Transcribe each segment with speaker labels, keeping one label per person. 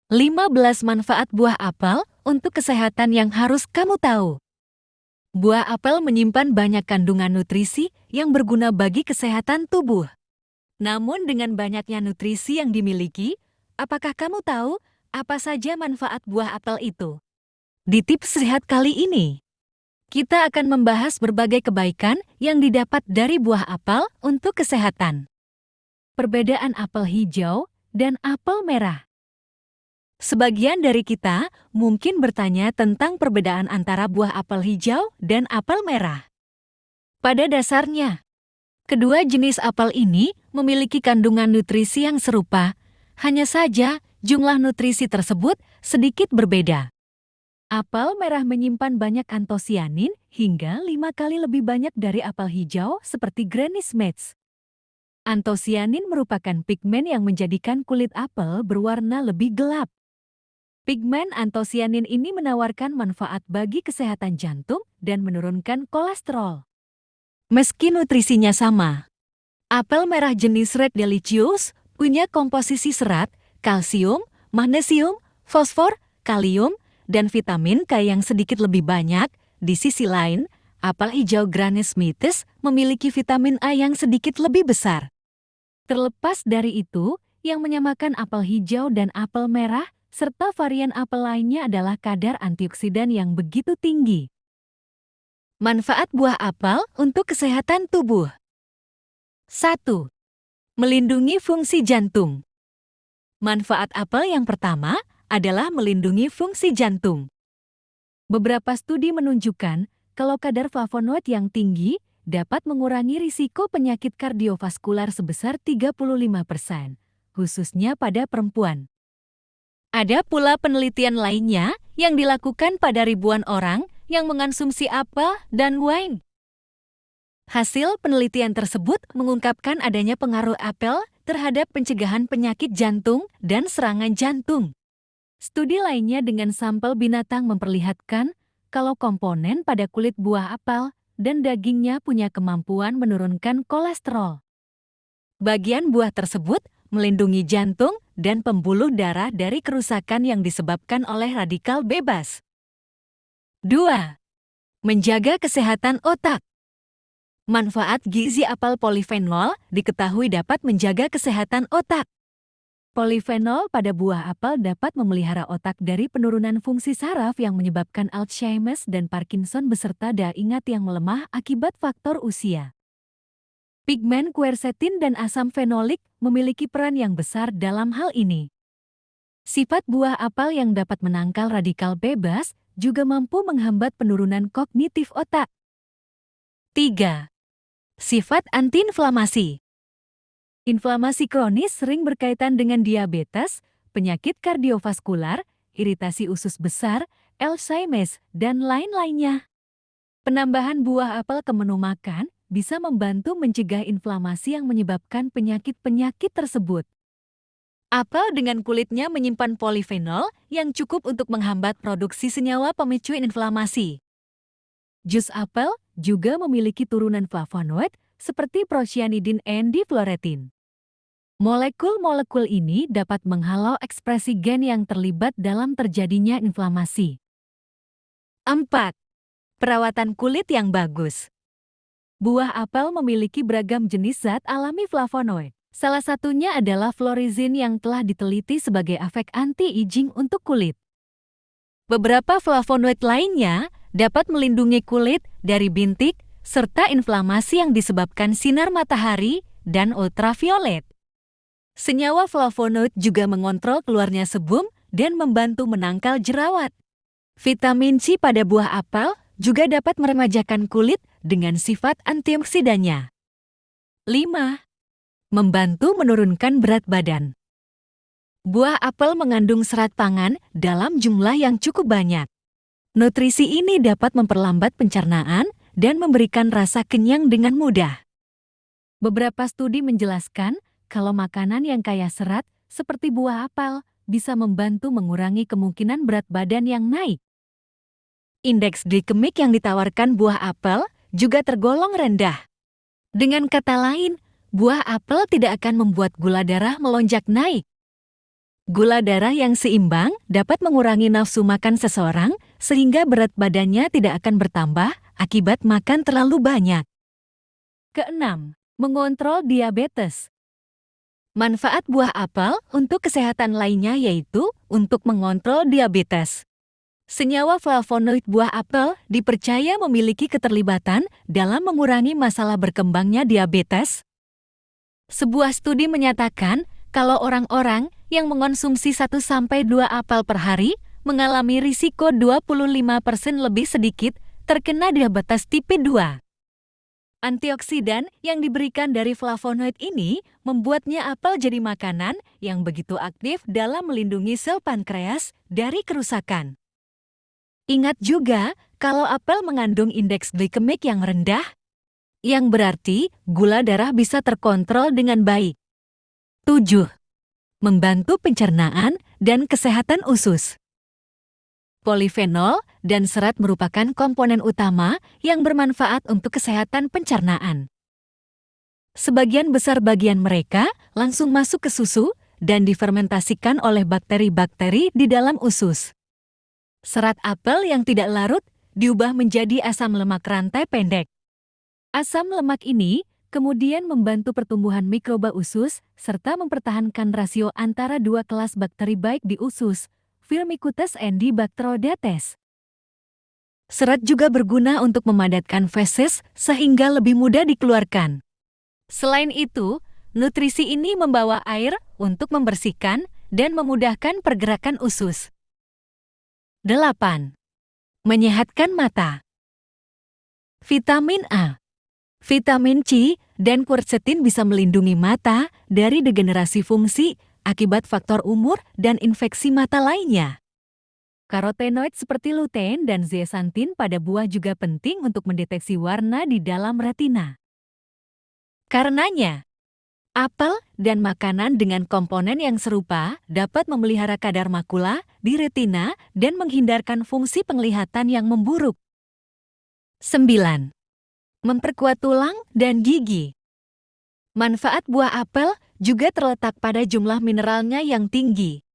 Speaker 1: 15 manfaat buah apel untuk kesehatan yang harus kamu tahu. Buah apel menyimpan banyak kandungan nutrisi yang berguna bagi kesehatan tubuh. Namun dengan banyaknya nutrisi yang dimiliki, apakah kamu tahu apa saja manfaat buah apel itu? Di tips sehat kali ini, kita akan membahas berbagai kebaikan yang didapat dari buah apel untuk kesehatan. Perbedaan apel hijau dan apel merah. Sebagian dari kita mungkin bertanya tentang perbedaan antara buah apel hijau dan apel merah. Pada dasarnya, kedua jenis apel ini memiliki kandungan nutrisi yang serupa, hanya saja jumlah nutrisi tersebut sedikit berbeda. Apel merah menyimpan banyak antosianin hingga 5 kali lebih banyak dari apel hijau seperti Granny Smith. Antosianin merupakan pigmen yang menjadikan kulit apel berwarna lebih gelap. Pigmen antosianin ini menawarkan manfaat bagi kesehatan jantung dan menurunkan kolesterol. Meski nutrisinya sama, apel merah jenis Red Delicious punya komposisi serat, kalsium, magnesium, fosfor, kalium, dan vitamin K yang sedikit lebih banyak. Di sisi lain, apel hijau Granny Smith memiliki vitamin A yang sedikit lebih besar. Terlepas dari itu, yang menyamakan apel hijau dan apel merah serta varian apel lainnya adalah kadar antioksidan yang begitu tinggi. Manfaat buah apel untuk kesehatan tubuh. 1. Melindungi fungsi jantung. Manfaat apel yang pertama adalah melindungi fungsi jantung. Beberapa studi menunjukkan kalau kadar flavonoid yang tinggi dapat mengurangi risiko penyakit kardiovaskular sebesar 35%, khususnya pada perempuan. Ada pula penelitian lainnya yang dilakukan pada ribuan orang yang mengonsumsi apel dan wine. Hasil penelitian tersebut mengungkapkan adanya pengaruh apel terhadap pencegahan penyakit jantung dan serangan jantung. Studi lainnya dengan sampel binatang memperlihatkan kalau komponen pada kulit buah apel dan dagingnya punya kemampuan menurunkan kolesterol. Bagian buah tersebut melindungi jantung dan pembuluh darah dari kerusakan yang disebabkan oleh radikal bebas. 2. Menjaga kesehatan otak. Manfaat gizi apel polifenol diketahui dapat menjaga kesehatan otak. Polifenol pada buah apel dapat memelihara otak dari penurunan fungsi saraf yang menyebabkan Alzheimer dan Parkinson beserta daya ingat yang melemah akibat faktor usia. Pigmen quercetin dan asam fenolik memiliki peran yang besar dalam hal ini. Sifat buah apel yang dapat menangkal radikal bebas juga mampu menghambat penurunan kognitif otak. 3. Sifat antiinflamasi. Inflamasi kronis sering berkaitan dengan diabetes, penyakit kardiovaskular, iritasi usus besar, Alzheimer, dan lain-lainnya. Penambahan buah apel ke menu makan bisa membantu mencegah inflamasi yang menyebabkan penyakit-penyakit tersebut. Apel dengan kulitnya menyimpan polifenol yang cukup untuk menghambat produksi senyawa pemicu inflamasi. Jus apel juga memiliki turunan flavonoid seperti procyanidin and difluoretin. Molekul-molekul ini dapat menghalau ekspresi gen yang terlibat dalam terjadinya inflamasi. 4. Perawatan kulit yang bagus. Buah apel memiliki beragam jenis zat alami flavonoid. Salah satunya adalah florizin yang telah diteliti sebagai efek anti-aging untuk kulit. Beberapa flavonoid lainnya dapat melindungi kulit dari bintik serta inflamasi yang disebabkan sinar matahari dan ultraviolet. Senyawa flavonoid juga mengontrol keluarnya sebum dan membantu menangkal jerawat. Vitamin C pada buah apel juga dapat meremajakan kulit dengan sifat antioksidannya. 5. Membantu menurunkan berat badan. Buah apel mengandung serat pangan dalam jumlah yang cukup banyak. Nutrisi ini dapat memperlambat pencernaan dan memberikan rasa kenyang dengan mudah. Beberapa studi menjelaskan kalau makanan yang kaya serat seperti buah apel bisa membantu mengurangi kemungkinan berat badan yang naik. Indeks glikemik yang ditawarkan buah apel juga tergolong rendah. Dengan kata lain, buah apel tidak akan membuat gula darah melonjak naik. Gula darah yang seimbang dapat mengurangi nafsu makan seseorang sehingga berat badannya tidak akan bertambah akibat makan terlalu banyak. Keenam, mengontrol diabetes. Manfaat buah apel untuk kesehatan lainnya yaitu untuk mengontrol diabetes. Senyawa flavonoid buah apel dipercaya memiliki keterlibatan dalam mengurangi masalah berkembangnya diabetes. Sebuah studi menyatakan kalau orang-orang yang mengonsumsi 1-2 apel per hari mengalami risiko 25% lebih sedikit terkena diabetes tipe 2. Antioksidan yang diberikan dari flavonoid ini membuatnya apel jadi makanan yang begitu aktif dalam melindungi sel pankreas dari kerusakan. Ingat juga kalau apel mengandung indeks glikemik yang rendah, yang berarti gula darah bisa terkontrol dengan baik. 7. Membantu pencernaan dan kesehatan usus. Polifenol dan serat merupakan komponen utama yang bermanfaat untuk kesehatan pencernaan. Sebagian besar bagian mereka langsung masuk ke susu dan difermentasikan oleh bakteri-bakteri di dalam usus. Serat apel yang tidak larut diubah menjadi asam lemak rantai pendek. Asam lemak ini kemudian membantu pertumbuhan mikroba usus serta mempertahankan rasio antara dua kelas bakteri baik di usus, Firmicutes and Bacteroidetes. Serat juga berguna untuk memadatkan feses sehingga lebih mudah dikeluarkan. Selain itu, nutrisi ini membawa air untuk membersihkan dan memudahkan pergerakan usus. 8. Menyehatkan mata. Vitamin A, vitamin C, dan quercetin bisa melindungi mata dari degenerasi fungsi akibat faktor umur dan infeksi mata lainnya. Karotenoid seperti lutein dan zeaxanthin pada buah juga penting untuk mendeteksi warna di dalam retina. Karenanya, apel dan makanan dengan komponen yang serupa dapat memelihara kadar makula di retina dan menghindarkan fungsi penglihatan yang memburuk. 9. Memperkuat tulang dan gigi. Manfaat buah apel juga terletak pada jumlah mineralnya yang tinggi.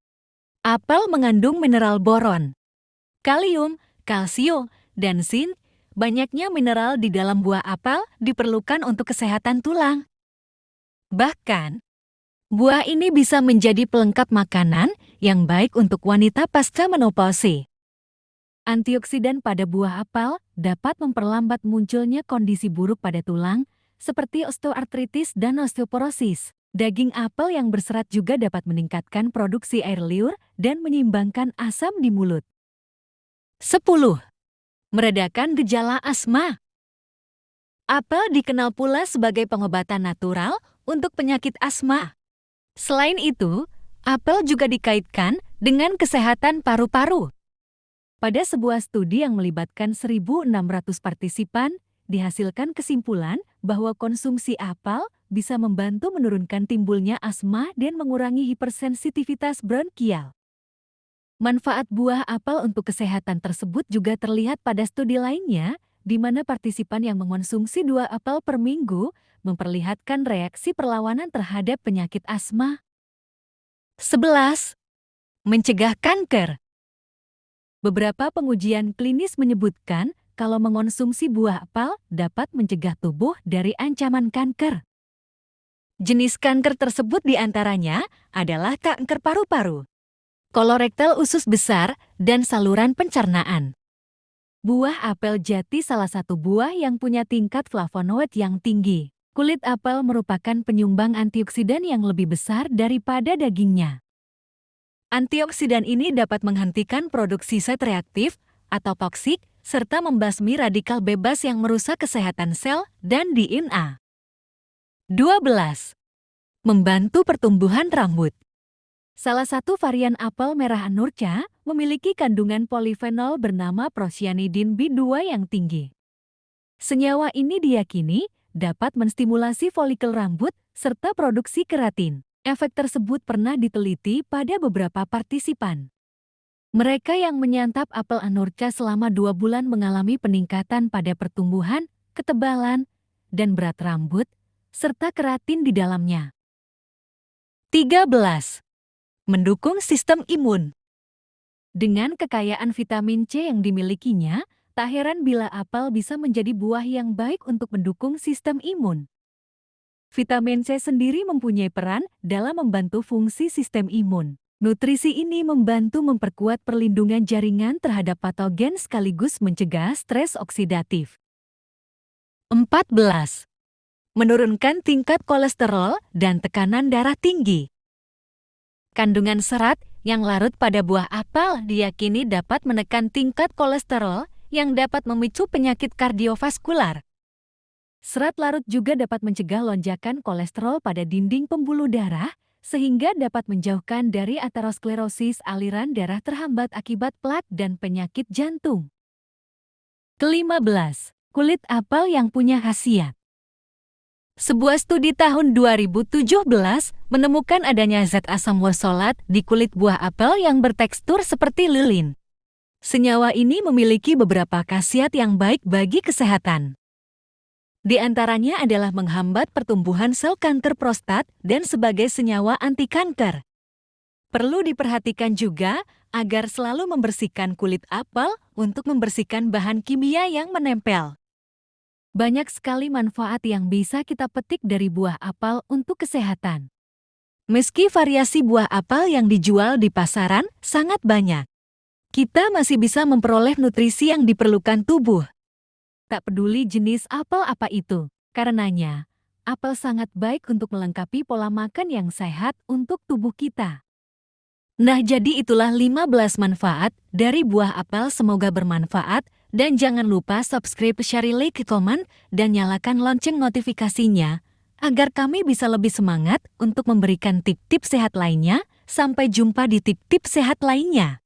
Speaker 1: Apel mengandung mineral boron, kalium, kalsium, dan zinc. Banyaknya mineral di dalam buah apel diperlukan untuk kesehatan tulang. Bahkan, buah ini bisa menjadi pelengkap makanan yang baik untuk wanita pasca menopause. Antioksidan pada buah apel dapat memperlambat munculnya kondisi buruk pada tulang, seperti osteoartritis dan osteoporosis. Daging apel yang berserat juga dapat meningkatkan produksi air liur dan menyeimbangkan asam di mulut. 10. Meredakan gejala asma. Apel dikenal pula sebagai pengobatan natural untuk penyakit asma. Selain itu, apel juga dikaitkan dengan kesehatan paru-paru. Pada sebuah studi yang melibatkan 1.600 partisipan, dihasilkan kesimpulan bahwa konsumsi apel bisa membantu menurunkan timbulnya asma dan mengurangi hipersensitivitas bronkial. Manfaat buah apel untuk kesehatan tersebut juga terlihat pada studi lainnya, di mana partisipan yang mengonsumsi 2 apel per minggu memperlihatkan reaksi perlawanan terhadap penyakit asma. 11. Mencegah kanker. Beberapa pengujian klinis menyebutkan kalau mengonsumsi buah apel dapat mencegah tubuh dari ancaman kanker. Jenis kanker tersebut diantaranya adalah kanker paru-paru, kolorektal usus besar, dan saluran pencernaan. Buah apel jati salah satu buah yang punya tingkat flavonoid yang tinggi. Kulit apel merupakan penyumbang antioksidan yang lebih besar daripada dagingnya. Antioksidan ini dapat menghentikan produksi zat reaktif atau toksik serta membasmi radikal bebas yang merusak kesehatan sel dan DNA. 12. Membantu pertumbuhan rambut. Salah satu varian apel merah Anurca memiliki kandungan polifenol bernama procyanidin B2 yang tinggi. Senyawa ini diyakini dapat menstimulasi folikel rambut serta produksi keratin. Efek tersebut pernah diteliti pada beberapa partisipan. Mereka yang menyantap apel Anurca selama 2 bulan mengalami peningkatan pada pertumbuhan, ketebalan, dan berat rambut, serta keratin di dalamnya. 13. Mendukung sistem imun. Dengan kekayaan vitamin C yang dimilikinya, tak heran bila apel bisa menjadi buah yang baik untuk mendukung sistem imun. Vitamin C sendiri mempunyai peran dalam membantu fungsi sistem imun. Nutrisi ini membantu memperkuat perlindungan jaringan terhadap patogen sekaligus mencegah stres oksidatif. 14. Menurunkan tingkat kolesterol dan tekanan darah tinggi. Kandungan serat yang larut pada buah apel diyakini dapat menekan tingkat kolesterol yang dapat memicu penyakit kardiovaskular. Serat larut juga dapat mencegah lonjakan kolesterol pada dinding pembuluh darah, sehingga dapat menjauhkan dari aterosklerosis aliran darah terhambat akibat plak dan penyakit jantung. Ke-15. Kulit apel yang punya khasiat. Sebuah studi tahun 2017 menemukan adanya zat asam worsolat di kulit buah apel yang bertekstur seperti lilin. Senyawa ini memiliki beberapa khasiat yang baik bagi kesehatan. Di antaranya adalah menghambat pertumbuhan sel kanker prostat dan sebagai senyawa anti kanker. Perlu diperhatikan juga agar selalu membersihkan kulit apel untuk membersihkan bahan kimia yang menempel. Banyak sekali manfaat yang bisa kita petik dari buah apel untuk kesehatan. Meski variasi buah apel yang dijual di pasaran sangat banyak, kita masih bisa memperoleh nutrisi yang diperlukan tubuh. Tak peduli jenis apel apa itu, karenanya apel sangat baik untuk melengkapi pola makan yang sehat untuk tubuh kita. Nah, jadi itulah 15 manfaat dari buah apel, semoga bermanfaat. Dan jangan lupa subscribe, share, like, komen, dan nyalakan lonceng notifikasinya agar kami bisa lebih semangat untuk memberikan tip-tip sehat lainnya. Sampai jumpa di tip-tip sehat lainnya.